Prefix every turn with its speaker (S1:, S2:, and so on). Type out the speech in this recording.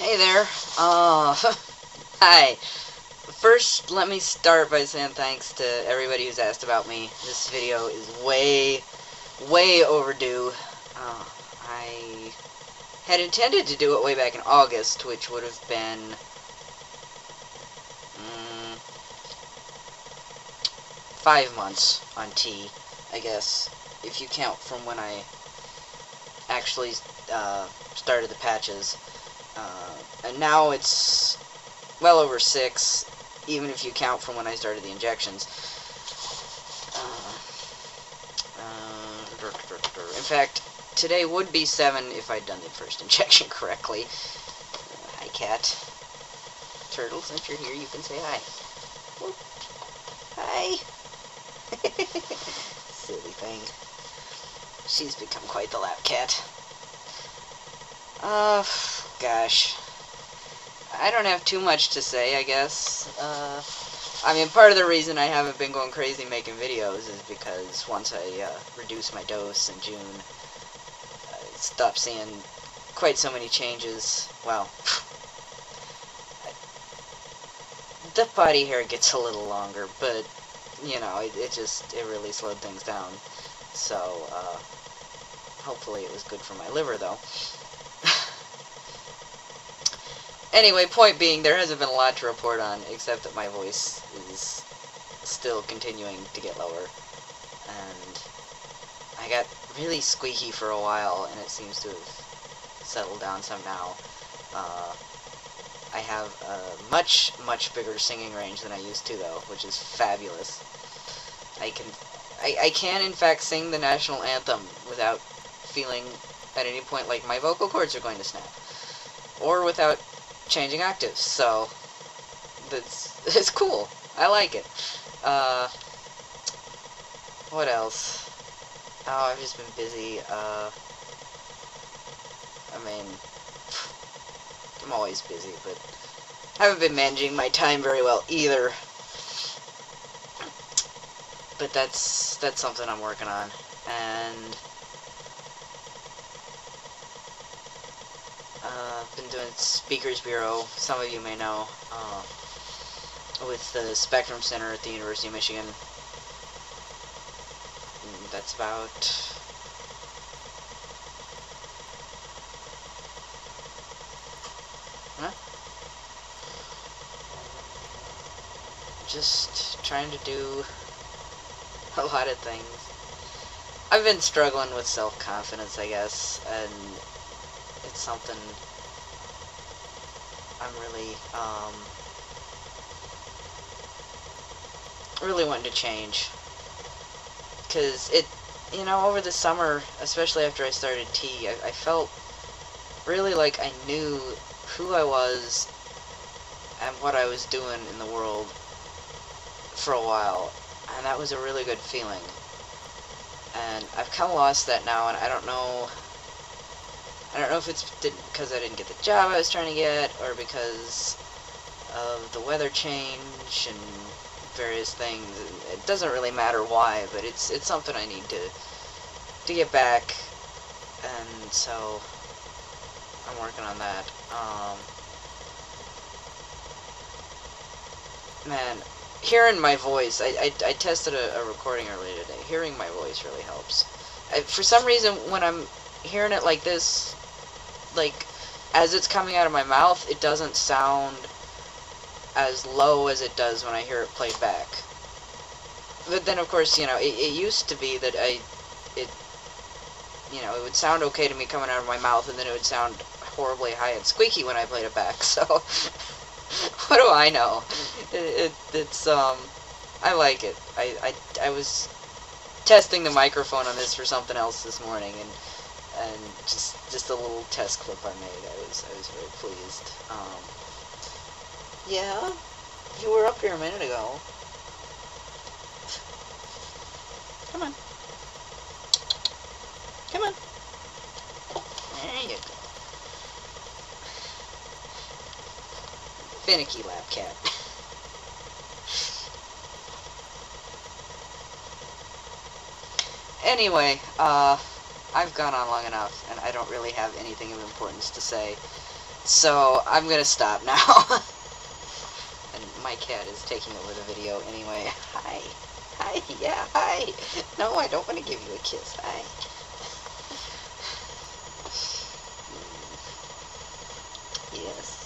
S1: Hey there. Hi. First, let me start by saying thanks to everybody who's asked about me. This video is way overdue. I had intended to do it way back in August, which would have been 5 months on T, I guess, if you count from when I actually started the patches. And now it's well over 6, even if you count from when I started the injections. In fact, today would be 7 if I'd done the first injection correctly. Hi, cat. Turtles, if you're here, you can say hi. Whoop. Hi. Silly thing. She's become quite the lap cat. Gosh. I don't have too much to say, I guess. I mean, part of the reason I haven't been going crazy making videos is because once I reduced my dose in June, I stopped seeing quite so many changes. Well, the body hair gets a little longer, but, you know, it really slowed things down. So, hopefully it was good for my liver, though. Anyway, point being, there hasn't been a lot to report on, except that my voice is still continuing to get lower. And I got really squeaky for a while, and it seems to have settled down some now. I have a much bigger singing range than I used to, though, which is fabulous. I can in fact sing the national anthem without feeling at any point like my vocal cords are going to snap, or without changing octaves, so it's cool. I like it. What else? Oh, I've just been busy. I mean, I'm always busy, but I haven't been managing my time very well either. But that's something I'm working on, and I've been doing Speakers Bureau, some of you may know, with the Spectrum Center at the University of Michigan. And that's about... Huh? Just trying to do a lot of things. I've been struggling with self-confidence, I guess, and it's something I'm really wanting to change, because you know, over the summer, especially after I started T, I felt really like I knew who I was and what I was doing in the world for a while, and that was a really good feeling. And I've kind of lost that now, and I don't know if it's because I didn't get the job I was trying to get, or because of the weather change and various things. It doesn't really matter why, but it's something I need to get back, and so I'm working on that. Man, hearing my voice, I tested a recording earlier today. Hearing my voice really helps. For some reason, when I'm hearing it like this, like, as it's coming out of my mouth, it doesn't sound as low as it does when I hear it played back. But then, of course, you know, it used to be that you know, it would sound okay to me coming out of my mouth, and then it would sound horribly high and squeaky when I played it back, so what do I know? It's I like it. I was testing the microphone on this for something else this morning, and just a little test clip I made. I was very pleased. Yeah, you were up here a minute ago. Come on. Come on. There you go. Finicky lap cat. Anyway, I've gone on long enough, and I don't really have anything of importance to say. So, I'm gonna stop now. And my cat is taking over the video anyway. Hi. Hi, yeah, hi. No, I don't want to give you a kiss. Hi. Yes.